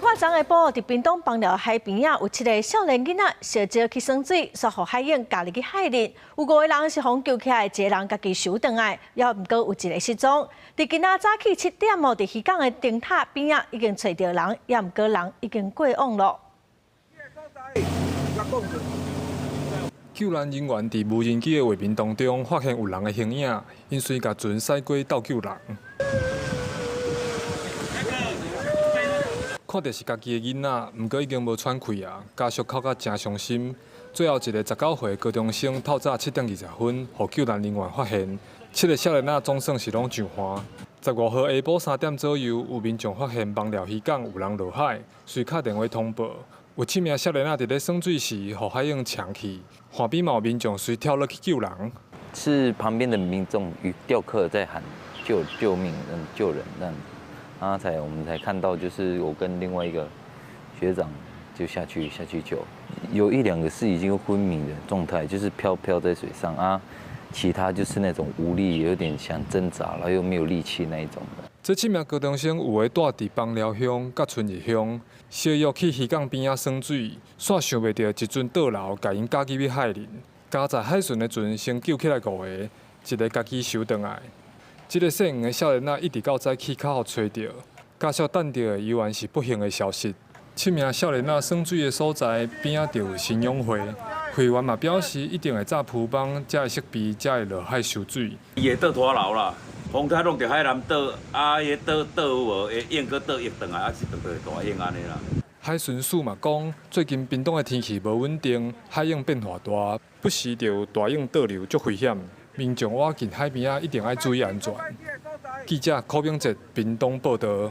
看昨下晡，伫屏东枋寮海边啊，有7个少年囡仔烧石去耍水，煞互海涌家入去海里。有5个人是互救起来，1个人家己游转来，也毋过有1个失踪。伫今仔早起7点哦，伫渔港的灯塔边啊，已经找到人，也毋过人已经过往了。救援人员伫无人机的画面当中发现有人的形影，因随甲船驶过斗救人。看到是家己的囡仔，毋过已经无喘气啊，家属哭甲真伤心。最后一个19岁高中生透早7点20分，互救援人员发现，7个少年仔总算是拢上岸。15号下晡3点左右，有民众发现枋寮渔港有人落海，随敲电话通报。有7名少年仔伫咧耍水时，互海涌抢去，岸边嘛有民众随跳落去救人。是旁边的民众与钓客在喊救命、救人这样子，然后我们才看到，就是我跟另外一个学长就下去救，有1、2个是已经昏迷的状态，就是飘在水上啊，其他就是那种无力，有点想挣扎，然后又没有力气那一种的。这7名高中生有的住伫枋寮乡、甲春日乡，小约去渔港边仔耍水，煞想袂到一船倒流，甲因加入去海里。加载海巡的船先救起来5个，1个家己游转来。这个姓黄的少年仔一直到早起较好找到，家属等到的依然是不幸的消息。7名少年仔耍水的所在边仔就有新勇会，会员嘛表示一定会早铺网，才会识别，才会落海游水。伊会倒拖流啦，风台弄着海南倒，啊，伊倒有无？会涌搁倒溢转来，啊是倒大涌安尼啦。海巡署嘛讲，最近屏东的天气无稳定，海涌变化大，不时就有大涌倒流，足危险。民众挖近海边一定要注意安全。记者柯炳哲，屏东报道。